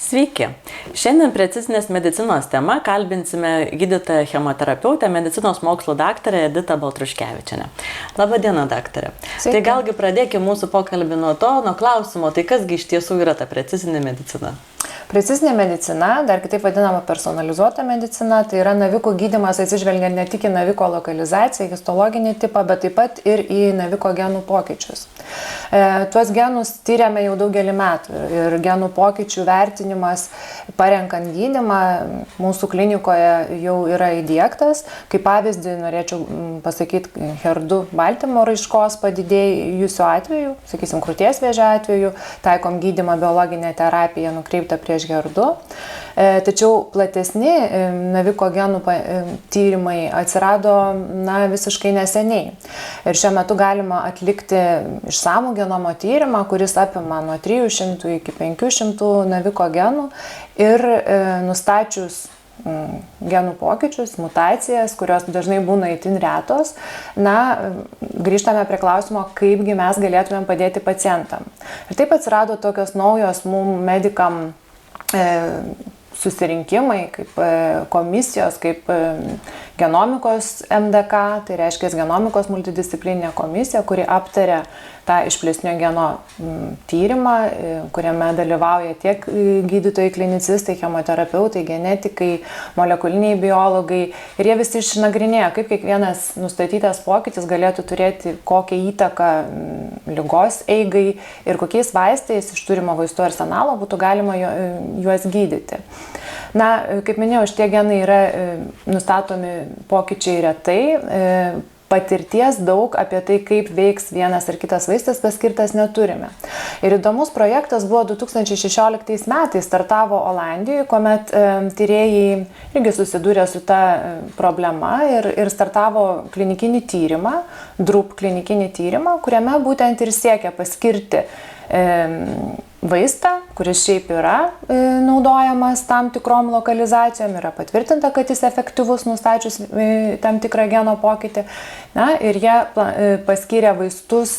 Sveiki. Šiandien precizinės medicinos tema kalbinsime gydytoją chemoterapeutę, medicinos mokslo daktarę Editą Baltruškevičienę. Labą dieną, daktarė. Sveiki. Tai galgi pradėkime mūsų pokalbį nuo klausimo, tai kasgi iš tiesų yra ta precizinė medicina? Precizinė medicina, dar kitaip vadinama personalizuota medicina, tai yra navikų gydymas atsižvelgiant ne tik į naviko lokalizaciją, histologinį tipą, bet taip pat ir į naviko genų pokyčius. Tuos genus tyriame jau daugelį metų ir genų pokyčių vertinimas, parenkant gydymą, mūsų klinikoje jau yra įdiegtas. Kaip pavyzdį norėčiau pasakyti HER2 baltymo raiškos padidėjusio atveju, sakysim, krūties vėžio atveju, taikom gydymą biologinę terapiją nukreiptą prieš HER2. Tačiau platesni naviko genų tyrimai atsirado visiškai neseniai. Ir šiuo metu galima atlikti išsamų genomo tyrimą, kuris apima nuo 300 iki 500 naviko genų ir nustačius genų pokyčius, mutacijas, kurios dažnai būna itin retos, grįžtame prie klausimo, kaipgi mes galėtumėm padėti pacientam. Ir taip atsirado tokios naujos mums medikam susirinkimai, kaip komisijos, kaip genomikos MDK, tai reiškia genomikos multidisciplininė komisija, kuri aptaria tą išplėstinio geno tyrimą, kuriame dalyvauja tiek gydytojai, klinicistai, chemoterapeutai, genetikai, molekuliniai biologai. Ir jie visi išnagrinėja, kaip kiekvienas nustatytas pokytis galėtų turėti kokią įtaką ligos eigai ir kokiais vaistais iš turimo vaistų arsenalo būtų galima juos gydyti. Kaip minėjau, šitie genai yra nustatomi pokyčiai retai, patirties daug apie tai, kaip veiks vienas ar kitas vaistas paskirtas neturime. Ir įdomus projektas buvo 2016 metais, startavo Olandijoje, kuomet tyrėjai irgi susidūrė su ta problema ir startavo klinikinį tyrimą, DRUP klinikinį tyrimą, kuriame būtent ir siekia paskirti vaistą, kuris šiaip yra naudojamas tam tikrom lokalizacijom, yra patvirtinta, kad jis efektyvus nustačius tam tikrą geno pokytį. Ir jie paskyrė vaistus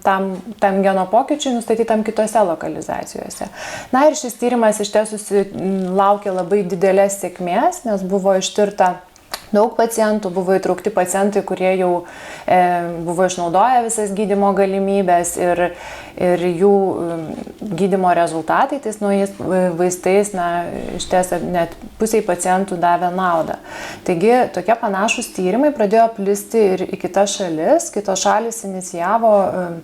tam geno pokyčiui nustatytam kitose lokalizacijose. Ir šis tyrimas iš tiesų susilaukė labai didelės sėkmės, nes buvo ištirta daug pacientų, buvo įtraukti pacientai, kurie jau buvo išnaudoję visas gydymo galimybės ir jų gydymo rezultatai tais naujais vaistais, iš tiesų net pusiai pacientų davė naudą. Taigi tokie panašus tyrimai pradėjo plisti ir į kitas šalis. Kitos šalis inicijavo,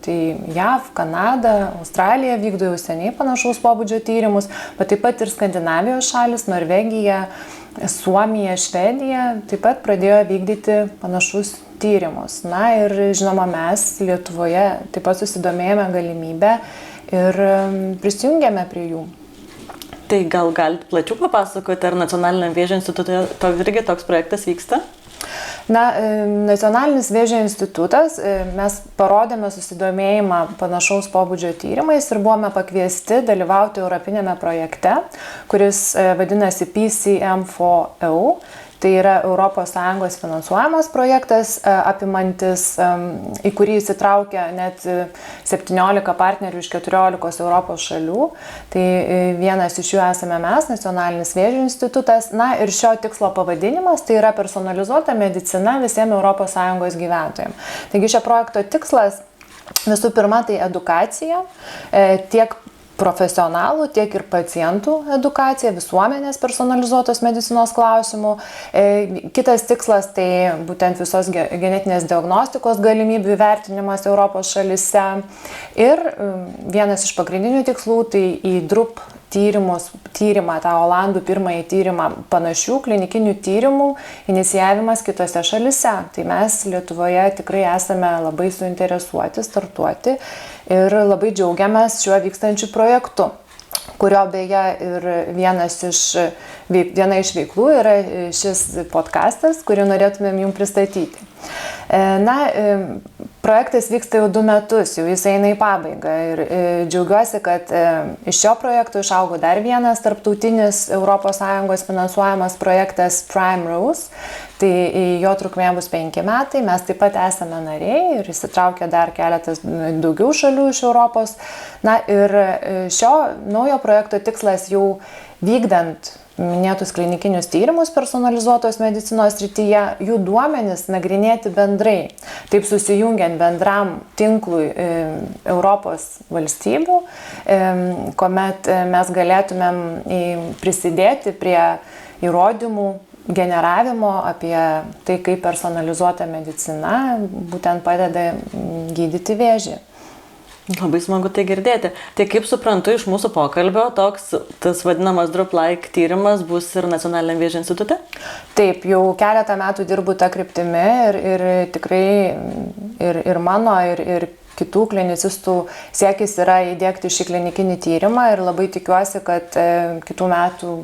tai JAV, Kanada, Australija vykdo jau seniai panašaus pobūdžio tyrimus, bet taip pat ir Skandinavijos šalis, Norvegija, Suomija, Švedija taip pat pradėjo vykdyti panašus tyrimus. Ir žinoma, mes Lietuvoje taip pat susidomėjome galimybę ir prisijungėme prie jų. Tai gal galite plačiau papasakoti, ar Nacionaliniam vėžio institute irgi toks projektas vyksta? Nacionalinis vėžio institutas, mes parodėme susidomėjimą panašaus pobūdžio tyrimais ir buvome pakviesti dalyvauti europinėme projekte, kuris vadinasi PCM4EU. Tai yra ES finansuojamas projektas, apimantis, į kurį įsitraukia net 17 partnerių iš 14 Europos šalių. Tai vienas iš jų esame mes, Nacionalinis vėžio institutas. Ir šio tikslo pavadinimas tai yra personalizuota medicina visiems ES gyventojams. Taigi šio projekto tikslas visų pirma tai edukacija, tiek profesionalų, tiek ir pacientų edukacija, visuomenės personalizuotos medicinos klausimų. Kitas tikslas tai būtent visos genetinės diagnostikos galimybių įvertinimas Europos šalyse. Ir vienas iš pagrindinių tikslų tai į DRUP tyrimą, tą Olandų pirmąjį tyrimą panašių klinikinių tyrimų inicijavimas kitose šalyse. Tai mes Lietuvoje tikrai esame labai suinteresuoti startuoti ir labai džiaugiamės šiuo vykstančiu projektu, kurio beje ir viena iš veiklų yra šis podcastas, kurį norėtumėm jums pristatyti. Projektas vyksta jau 2 metus, jau jis eina į pabaigą ir džiaugiuosi, kad iš šio projekto išaugo dar vienas tarptautinis ES finansuojamas projektas Prime Rose. Tai jo trukmė bus 5 metai, mes taip pat esame nariai ir įsitraukia dar keletas daugiau šalių iš Europos. Na ir šio naujo projekto tikslas jau vykdant minėtus klinikinius tyrimus personalizuotos medicinos srityje, jų duomenis nagrinėti bendrai, taip susijungiant bendram tinklui Europos valstybių, kuomet mes galėtumėm prisidėti prie įrodymų generavimo apie tai, kaip personalizuota medicina būtent padeda gydyti vėžį. Labai smagu tai girdėti. Tai kaip suprantu iš mūsų pokalbio, tas vadinamas Drop-like tyrimas bus ir Nacionaliniam vėžio institute? Taip, jau keletą metų dirbu tą kryptimį ir tikrai ir mano, ir kitų klinicistų siekis yra įdiegti šį klinikinį tyrimą ir labai tikiuosi, kad kitų metų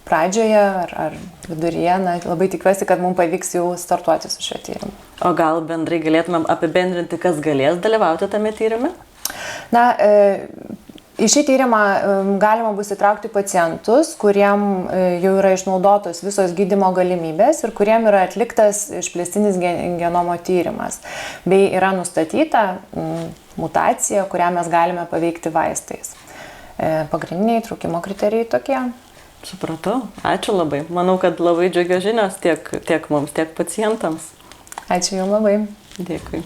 pradžioje ar viduryje, labai tikiuosi, kad mums pavyks jau startuoti su šiuo tyrimu. O gal bendrai galėtumėm apibendrinti, kas galės dalyvauti tame tyrime? Na, į šį tyrimą galima bus įtraukti pacientus, kuriem jau yra išnaudotos visos gydymo galimybės ir kuriem yra atliktas išplėstinis genomo tyrimas, bei yra nustatyta mutacija, kurią mes galime paveikti vaistais. Pagrindiniai įtraukimo kriterijai tokie. Supratau. Ačiū labai. Manau, kad labai džiugios žinios tiek mums, tiek pacientams. Ačiū Jums labai. Dėkui.